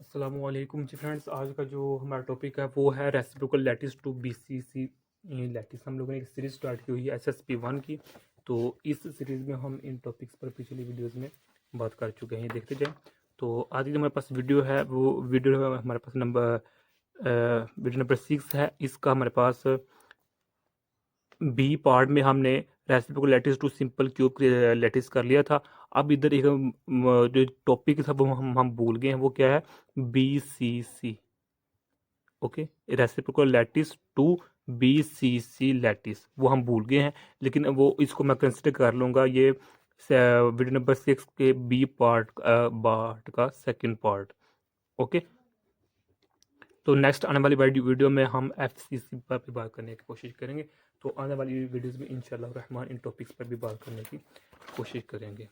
अस्सलामुअलैकुम जी फ्रेंड्स। आज का जो हमारा टॉपिक है वो है reciprocal lattice to BCC lattice. हम लोगों ने एक सीरीज स्टार्ट की हुई है एसएसपी 1 की। तो इस सीरीज़ में हम इन टॉपिक्स पर पिछली वीडियोस में बात कर चुके हैं, देखते जाएं। तो आज की जो हमारे पास वीडियो है वो वीडियो हमारे पास वीडियो नंबर 6 है। इसका हमारे पास बी पार्ट में हमने reciprocal lattice to simple cube lattice कर लिया था। अब इधर एक जो टॉपिक था वो हम भूल गए हैं, वो क्या है? BCC. Okay, reciprocal lattice to BCC lattice वो हम भूल गए हैं, लेकिन वो इसको मैं कंसिडर कर लूँगा। ये वीडियो नंबर 6 के बी पार्ट का सेकंड पार्ट। ओके, तो नेक्स्ट आने वाली वीडियो में हम एफसीसी पर भी बात करने की कोशिश करेंगे। तो आने वाली वीडियोस में इंशाल्लाह रहमान इन टॉपिक्स पर भी बात करने की कोशिश करेंगे।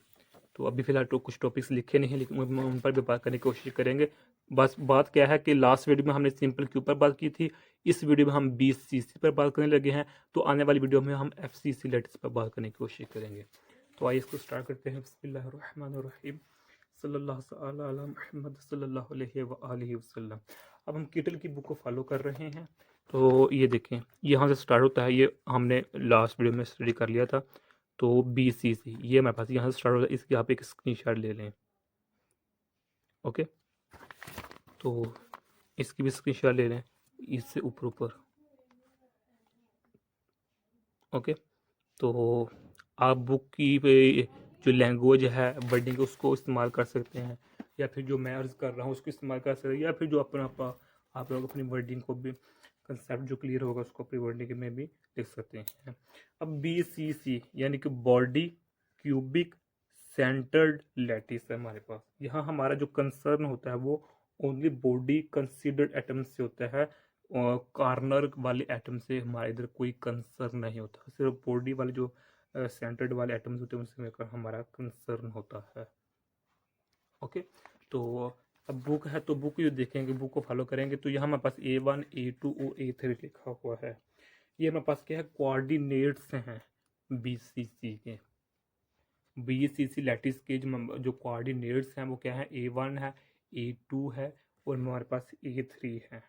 तो अभी फ़िलहाल तो कुछ टॉपिक्स लिखे नहीं हैं, लेकिन उन पर भी बात करने की कोशिश करेंगे। बस बात क्या है कि लास्ट वीडियो में हमने सिंपल क्यू पर बात की थी, इस वीडियो में हम बीसीसी पर बात करने लगे हैं। तो आने वाली वीडियो में हम एफसीसी लेटेस्ट पर बात करने की कोशिश करेंगे। तो आइए इसको स्टार्ट करते हैं। बिस्मिल्लाहिर्रहमानिर्रहीम, सल्लल्लाहु अला मुहम्मद सल्लल्लाहु अलैहि व आलिहि वसल्लम। अब हम किटल की बुक को फॉलो कर रहे हैं। तो ये देखें, यहाँ से स्टार्ट होता है। ये हमने लास्ट वीडियो में स्टडी कर लिया था। तो बी सी सी ये हमारे पास यहाँ से स्टार्ट होता है। इसकी आप एक स्क्रीनशॉट ले लें। ओके, तो इसकी भी स्क्रीनशॉट ले लें इससे ऊपर ऊपर। ओके, तो आप बुक की जो लैंग्वेज है वर्डिंग उसको इस्तेमाल कर सकते हैं, या फिर जो मैं अर्ज कर रहा हूँ उसको इस्तेमाल कर सकते हैं, या फिर जो आप लोग अपनी वर्डिंग को भी कंसेप्ट जो क्लियर होगा उसको अपनी वर्डिंग में भी लिख सकते हैं। अब बी सी सी यानी कि बॉडी क्यूबिक सेंटर्ड लैटिस है हमारे पास। यहाँ हमारा जो कंसर्न होता है वो ओनली बॉडी कंसिडर्ड एटम से होता है, कॉर्नर वाले एटम से हमारा इधर कोई कंसर्न नहीं होता। सिर्फ बॉडी वाले जो सेंटर्ड वाले एटम्स होते हैं उनसे लेकर हमारा कंसर्न होता है। ओके, तो अब बुक है तो बुक जो देखेंगे, बुक को फॉलो करेंगे तो यहाँ हमारे पास A1 A2 और A3 लिखा हुआ है। ये हमारे पास क्या है? कोऑर्डिनेट्स हैं बीसीसी के। बीसीसी लैटिस के जो कोऑर्डिनेट्स हैं वो क्या है? A1 है, A2 है और हमारे पास A3 है।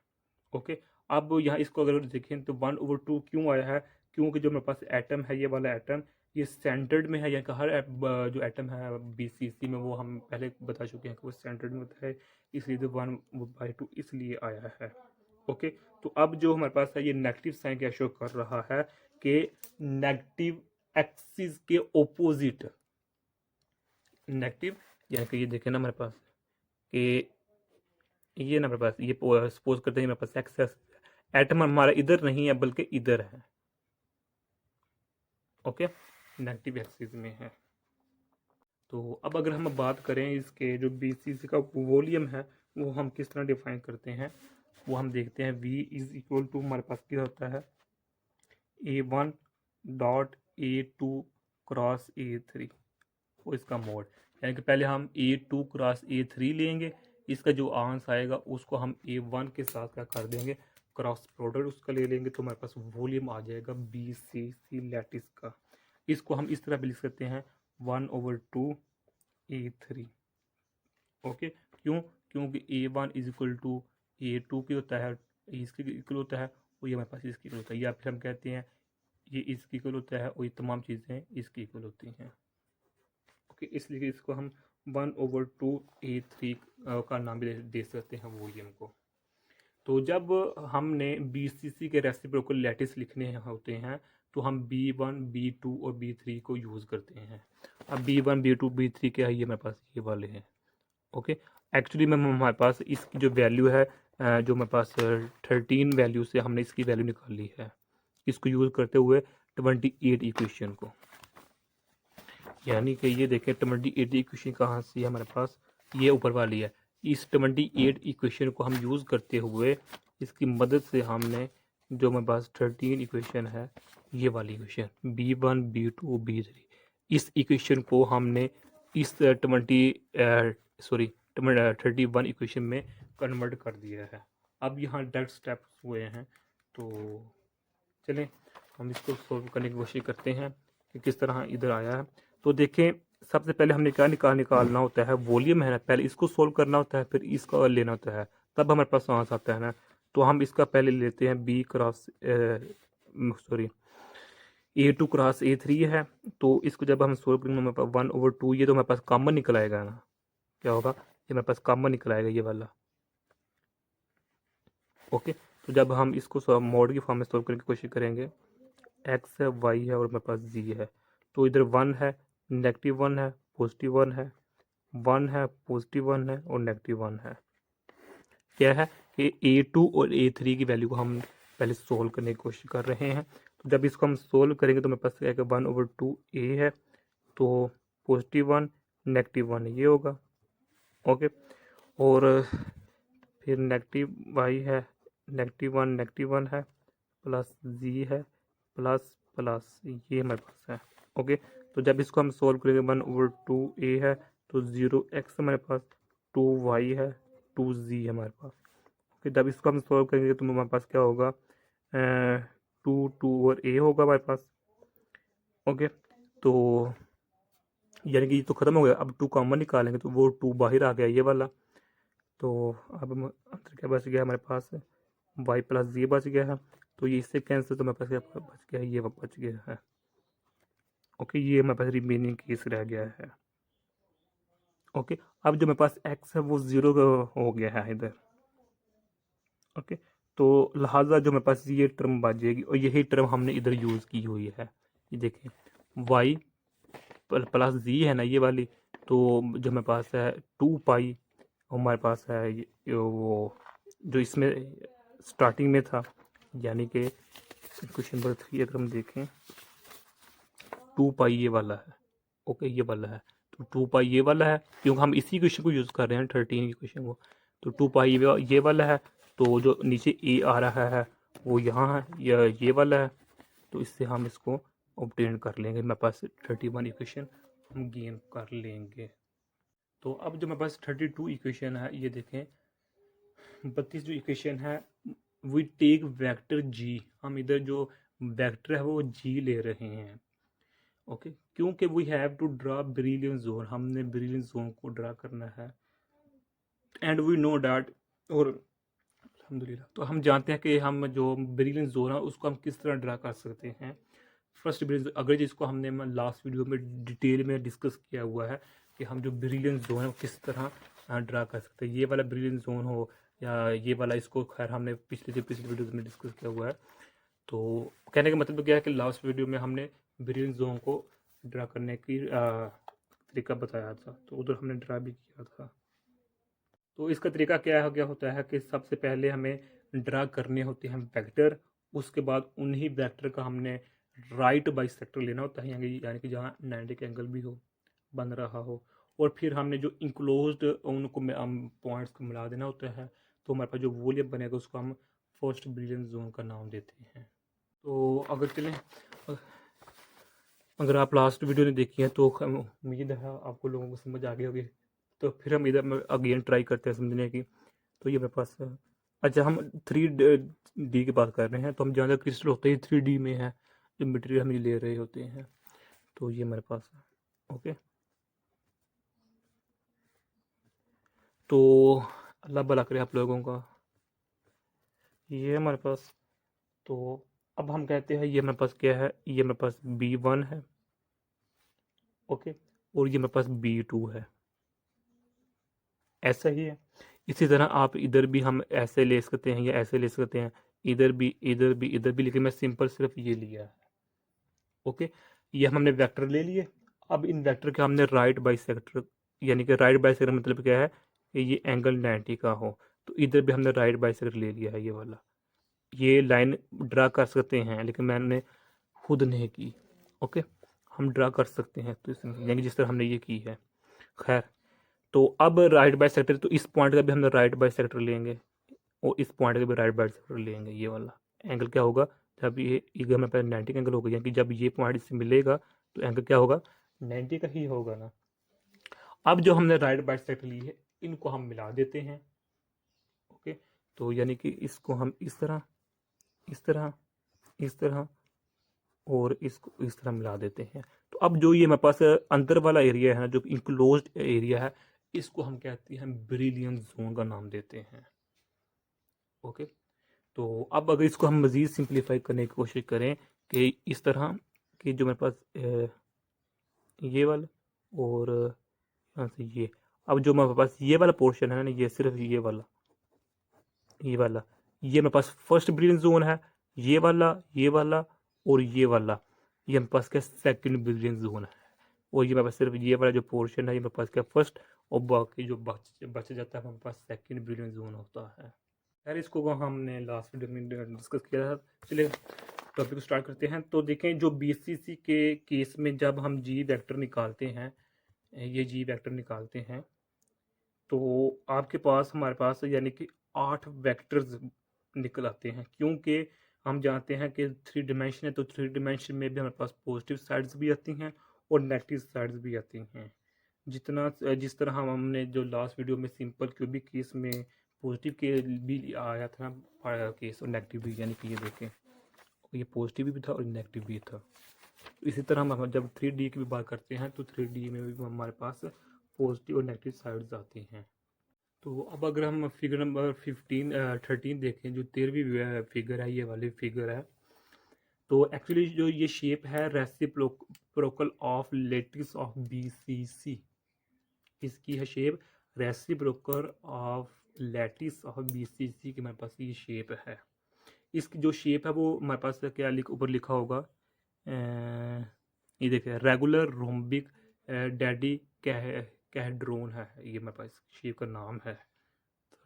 ओके, अब यहाँ इसको अगर देखें तो 1/2 क्यों आया है? क्योंकि जो मेरे पास एटम है, ये वाला एटम ये सेंटर्ड में है। यहाँ हर जो एटम है बीसीसी में वो हम पहले बता चुके हैं कि वो सेंटर्ड में होता है, इसलिए तो 1/2 इसलिए आया है। ओके, तो अब जो हमारे पास है ये नेगेटिव साइन क्या शो कर रहा है कि नेगेटिव एक्सिस के ओपोजिट। नेगेटिव यानी कि ये देखें ना हमारे पास कि ये ना मेरे पास ये सपोज करते हैं मेरे पास एक्सेस एटम हमारा इधर नहीं है बल्कि इधर है। ओके, नेगेटिव एक्सिस में है। तो अब अगर हम बात करें इसके जो बीसीसी का वॉल्यूम है वो हम किस तरह डिफाइन करते हैं, वो हम देखते हैं। V इज इक्वल टू हमारे पास क्या होता है? A1 dot A2 cross A3 और इसका मोड। यानी कि पहले हम A2 क्रॉस A3 लेंगे, इसका जो आंसर आएगा उसको हम A1 के साथ क्या कर देंगे? क्रॉस प्रोडक्ट उसका ले लेंगे, तो हमारे पास वॉल्यूम आ जाएगा BCC लैटिस का। इसको हम इस तरह भी लिख सकते हैं 1/2 A3। ओके, क्यों? क्योंकि A1 is equal to A2 की होता है, इसके इक्वल होता है, और ये हमारे पास इसकी इक्वल होता है, या फिर हम कहते हैं ये इसकी इक्वल होता है और ये तमाम चीज़ें इसकी इक्वल होती हैं। ओके, इसलिए इसको हम 1/2 A3 का नाम भी दे सकते हैं वॉल्यूम को। तो जब हमने BCC के रेसिप्रोकल लैटिस लिखने होते हैं तो हम B1 B2 और B3 को यूज़ करते हैं। अब B1 B2 B3 क्या है? ये मेरे पास ये वाले हैं। ओके, एक्चुअली में हमारे पास इसकी जो वैल्यू है जो मेरे पास 13 वैल्यू से हमने इसकी वैल्यू निकाली है, इसको यूज़ करते हुए 28 इक्वेशन को। यानी कि ये देखें 28 इक्वेशन कहाँ से हमारे पास? ये ऊपर वाली है। इस 28 इक्वेशन को हम यूज़ करते हुए इसकी मदद से हमने जो हमारे पास 13 इक्वेशन है, ये वाली इक्वेशन B1 B2 B3, इस इक्वेशन को हमने इस 31 इक्वेशन में कन्वर्ट कर दिया है। अब यहाँ डायरेक्ट स्टेप्स हुए हैं, तो चलें हम इसको सॉल्व करने की कोशिश करते हैं कि किस तरह इधर आया है। तो देखें, सबसे पहले हमने क्या निकालना होता है, वॉल्यूम है ना, पहले इसको सोल्व करना होता है, फिर इसका लेना होता है, तब हमारे पास आंसर आता है ना। तो हम इसका पहले लेते हैं B cross sorry A2 cross A3 है। तो इसको जब हम सोल्व करेंगे हमारे पास 1/2, ये तो हमारे पास कॉमन निकल आएगा ना, क्या होगा, ये हमारे पास कॉमन निकल आएगा ये वाला। ओके, तो जब हम इसको मोड की फॉर्म में सोल्व करने की कोशिश करेंगे, एक्स है, वाई है और मेरे पास जी है, तो इधर 1 है, -1 है, +1 है, 1 है, +1 है और -1 है। क्या है कि A2 और A3 की वैल्यू को हम पहले सोल्व करने की कोशिश कर रहे हैं। तो जब इसको हम सोल्व करेंगे तो मेरे पास क्या है कि 1/2 A है, तो +1 -1 ये होगा। ओके, और फिर नेगेटिव वाई है, -1 है, प्लस जी है, प्लस प्लस ये हमारे पास है। ओके, तो जब इसको हम सोल्व करेंगे 1/2 A है, तो 0x हमारे पास, 2y है, 2z है हमारे पास। ओके, जब इसको हम सोल्व करेंगे तो हमारे पास क्या होगा, 2 और A होगा हमारे पास। ओके, तो यानी कि ये तो ख़त्म हो गया, अब 2 कॉमन निकालेंगे तो वो 2 बाहर आ गया ये वाला। तो अब अंदर क्या बच गया हमारे पास, y प्लस जी बच गया है, तो ये इससे कैंसिल, तो मेरे पास क्या बच गया है, ये बच गया है। ओके, ये मेरे पास रिमेनिंग केस रह गया है। ओके, अब जो मेरे पास x है वो 0 हो गया है इधर। ओके, तो लिहाजा जो मेरे पास ये टर्म बच जाएगी और यही टर्म हमने इधर यूज़ की हुई है। ये देखें, y प्लस जी है ना ये वाली, तो जो मेरे पास है 2 पाई हमारे पास है वो जो इसमें स्टार्टिंग में था, यानी कि क्वेश्चन नंबर 3 अगर हम देखें, 2 पाई ये वाला है। ओके, ये वाला है, तो 2 पाई ये वाला है, क्योंकि हम इसी क्वेश्चन को यूज़ कर रहे हैं 13 की क्वेश्चन को। तो 2 पाई ये वाला है, तो जो नीचे ए आ रहा है वो यहाँ है, ये वाला है, तो इससे हम इसको ऑब्टेन कर लेंगे, मेरे पास 31 इक्वेशन हम गेन कर लेंगे। तो अब जो मेरे पास 32 इक्वेशन है, ये देखें, 32 जो इक्वेशन है, वी टेक वेक्टर जी, हम इधर जो वेक्टर है वो जी ले रहे हैं। ओके, क्योंकि we have to draw brilliant zone, हमने ब्रिलियंट जोन को ड्रा करना है, एंड वी नो डैट, और अल्हम्दुलिल्लाह, तो हम जानते हैं कि हम जो ब्रिलियंट जोन है उसको हम किस तरह ड्रा कर सकते हैं। फर्स्ट ब्रिलियंट, अगर जिसको हमने लास्ट वीडियो में डिटेल में डिस्कस किया हुआ है कि हम जो ब्रिलियंट जोन है वो किस तरह ड्रा कर सकते हैं, ये वाला ब्रिलियंट जोन हो या ये वाला, इसको खैर हमने पिछले वीडियो में डिस्कस किया हुआ है। तो कहने का मतलब क्या है कि लास्ट वीडियो में हमने ब्रिलियंट जोन को ड्रा करने की तरीका बताया था, तो उधर हमने ड्रा भी किया था। तो इसका तरीका क्या होता है कि सबसे पहले हमें ड्रा करने होते हैं वेक्टर, उसके बाद उन्हीं वेक्टर का हमने राइट बाइसेक्टर लेना होता है, यानी कि जहाँ 90 का एंगल भी हो, बन रहा हो, और फिर हमने जो इंक्लोज्ड उनको पॉइंट्स को मिला देना होता है, तो हमारे पास जो वॉल्यूम बनेगा उसको हम फर्स्ट ब्रिलियंट जोन का नाम देते हैं। तो अगर चलें, अगर आप लास्ट वीडियो ने देखी है तो उम्मीद है आपको लोगों को समझ आ गई होगी। तो फिर हम इधर अगेन ट्राई करते हैं समझने की। तो ये मेरे पास है, अच्छा हम 3D की बात कर रहे हैं, तो हम जहाँ तक क्रिस्टल होते हैं 3D में है, जो मटेरियल हम ये ले रहे होते हैं, तो ये मेरे पास है। ओके, तो अल्लाह भला करे आप लोगों का। ये हमारे पास, तो अब हम कहते हैं ये मेरे पास क्या है, ये मेरे पास B1 है। ओके, और ये मेरे पास B2 है, ऐसा ही है। इसी तरह आप इधर भी हम ऐसे ले सकते हैं या ऐसे ले सकते हैं, इधर भी इधर भी इधर भी, लेकिन मैं सिंपल सिर्फ ये लिया है। ओके, ये हमने वेक्टर ले लिए। अब इन वेक्टर के हमने राइट बाइसेक्टर, यानी कि राइट बाइसेक्टर मतलब क्या है कि ये एंगल 90 का हो, तो इधर भी हमने राइट बाइसेक्टर ले लिया है, ये वाला। ये लाइन ड्रा कर सकते हैं लेकिन मैंने खुद नहीं की। ओके, हम ड्रा कर सकते हैं तो इसमें, यानी जिस तरह हमने ये की है। खैर, तो अब राइट बाइसेक्टर, तो इस पॉइंट का भी हम राइट बाइसेक्टर लेंगे और इस पॉइंट का भी राइट बाइसेक्टर लेंगे। ये वाला एंगल क्या होगा, जब ये हमारे पास 90 का एंगल होगा, यानी कि जब ये पॉइंट इससे मिलेगा तो एंगल क्या होगा, 90 का ही होगा ना। अब जो हमने राइट बाइसेक्टर ली है इनको हम मिला देते हैं। ओके, तो यानी कि इसको हम इस तरह, इस तरह, इस तरह और इसको इस तरह मिला देते हैं। तो अब जो ये हमारे पास अंदर वाला एरिया है ना, जो इंक्लोज्ड एरिया है, इसको हम कहते हैं बेरिलियम जोन का नाम देते हैं। ओके, तो अब अगर इसको हम मज़ीद सिंप्लीफाई करने की कोशिश करें कि इस तरह कि जो मेरे पास ये वाला और यहाँ से ये, अब जो मेरे पास ये वाला पोर्शन है ना, ये सिर्फ ये मेरे पास फर्स्ट ब्रिलियंट जोन है, ये वाला और ये वाला, ये मेरे पास क्या सेकंड ब्रिलियंट जोन है। और ये मेरे पास सिर्फ ये वाला जो पोर्शन है, ये मेरे पास क्या फर्स्ट, और बाकी जो बच जाता है मेरे पास सेकंड ब्रिलियंट जोन होता है। यार इसको हमने लास्ट वीडियो में डिस्कस किया था। चलिए टॉपिक को स्टार्ट करते हैं। तो देखें, जो बीसीसी के केस में जब हम जी वेक्टर निकालते हैं, ये जी वेक्टर निकालते हैं, तो आपके पास हमारे पास यानी कि 8 वेक्टर्स निकल आते हैं, क्योंकि हम जानते हैं कि 3 डिमेंशन है, तो 3 डिमेंशन में भी हमारे पास पॉजिटिव साइड्स भी आती हैं और नेगेटिव साइड्स भी आती हैं। जिस तरह हमने जो लास्ट वीडियो में सिंपल क्यूबिक केस में पॉजिटिव के भी आया था ना केस, और नेगेटिव भी, यानी कि ये देखें ये पॉजिटिव भी था और नेगेटिव भी था। इसी तरह हम जब 3D की भी बात करते हैं, तो 3D में भी हमारे पास पॉजिटिव और नेगेटिव साइड्स आती हैं। तो अब अगर हम फिगर नंबर 13 देखें, जो 13वीं फिगर है, ये वाली फिगर है, तो एक्चुअली जो ये शेप है reciprocal of lattice of BCC, इसकी है shape reciprocal of lattice of BCC की हमारे पास ये शेप है। इसकी जो शेप है वो हमारे पास क्या ऊपर लिखा होगा, ये देखिए रेगुलर रोम्बिक डैडी कैहेड्रोन है, ये मेरे पास शेप का नाम है,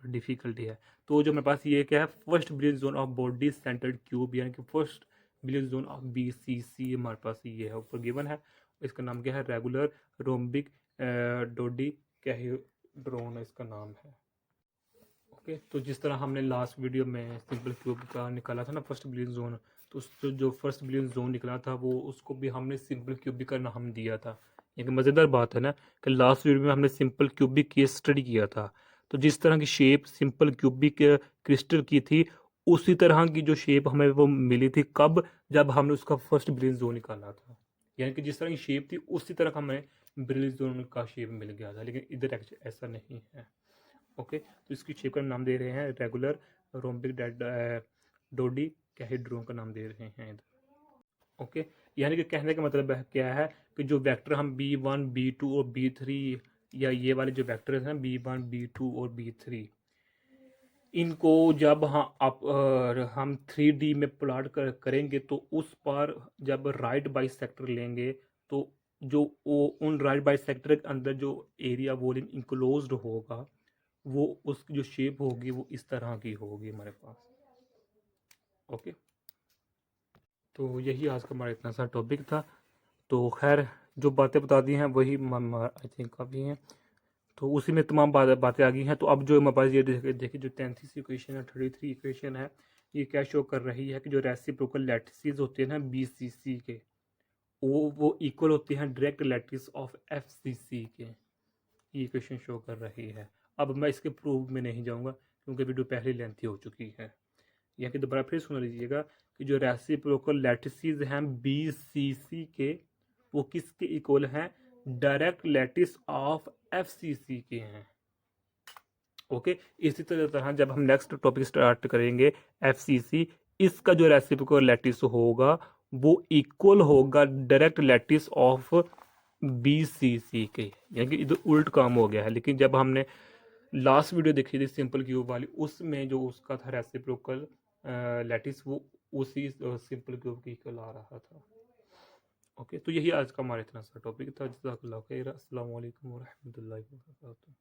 डिफिकल्टी है। तो जो मेरे पास ये क्या है, first brilliant zone of body centred cube, यानी कि first brilliant zone of BCC हमारे पास ये है, ऊपर गिवन है। इसका नाम क्या है, रेगुलर रोम्बिक डोडी कैहेड्रोन इसका नाम है। ओके, तो जिस तरह हमने लास्ट वीडियो में सिंपल क्यूब का निकाला था ना फर्स्ट ब्रिलियंट जोन, तो जो फर्स्ट ब्रिलियंट जोन निकला था वो उसको भी हमने सिंपल क्यूबिक का नाम दिया था। एक मज़ेदार बात है ना कि लास्ट वीडियो में हमने सिंपल क्यूबिक केस स्टडी किया था, तो जिस तरह की शेप सिंपल क्यूबिक क्रिस्टल की थी, उसी तरह की जो शेप हमें वो मिली थी कब, जब हमने उसका फर्स्ट ब्रिलियंट जोन निकाला था। यानी कि जिस तरह की शेप थी उसी तरह हमें ब्रिलियंट जोन का शेप मिल गया था, लेकिन इधर ऐसा नहीं है। ओके, तो इसकी शेप का नाम दे रहे हैं रेगुलर रोम्बिक डोडी कैहेड्रोन का नाम दे रहे हैं इधर। ओके, यानी कि कहने का मतलब क्या है कि जो वेक्टर हम B1 B2 और B3, या ये वाले जो वेक्टर हैं B1 B2 और B3, इनको जब हम 3D में प्लॉट करेंगे, तो उस पर जब राइट बाई सेक्टर लेंगे, तो जो उन राइट बाई सेक्टर के अंदर जो एरिया वॉल्यूम इंक्लोज्ड होगा, वो उसकी जो शेप होगी वो इस तरह की होगी हमारे पास। ओके, तो यही आज का हमारा इतना सा टॉपिक था। तो खैर जो बातें बता दी हैं वही आई थिंक काफ़ी हैं, तो उसी में तमाम बातें आ गई हैं। तो अब जो हमारे पास ये देखिए जो 33 इक्वेशन है, 33 इक्वेशन है, ये क्या शो कर रही है कि जो रेसिप्रोकल लैटिसेस होते हैं ना बीसीसी के, वो इक्वल होते हैं डायरेक्ट लैटिस ऑफ एफसीसी के, ये इक्वेशन शो कर रही है। अब मैं इसके प्रूफ में नहीं जाऊंगा क्योंकि वीडियो पहले लेंथी हो चुकी है। यहाँ की दोबारा फिर सुन लीजिएगा कि जो रेसिप्रोकल लैटिसेस हैं बीसीसी के, वो किसके इक्वल हैं, डायरेक्ट लैटिस ऑफ एफसीसी के हैं। ओके, इसी तरह जब हम नेक्स्ट टॉपिक स्टार्ट करेंगे एफसीसी, इसका जो रेसिप्रोकल लैटिस होगा वो इक्वल होगा डायरेक्ट लैटिस ऑफ बीसीसी के, यानी कि इधर उल्ट काम हो गया है। लेकिन जब हमने लास्ट वीडियो देखी थी सिंपल क्यूब वाली, उसमें जो उसका था रेसिप्रोकल लैटिस, वो उसी सिंपल क्यूब के इक्वल आ रहा था। ओके, तो यही आज का हमारा इतना सा टॉपिक था। जज़ाकल्लाह खैर। अस्सलाम वालेकुम व रहमतुल्लाहि व बरकातुहू।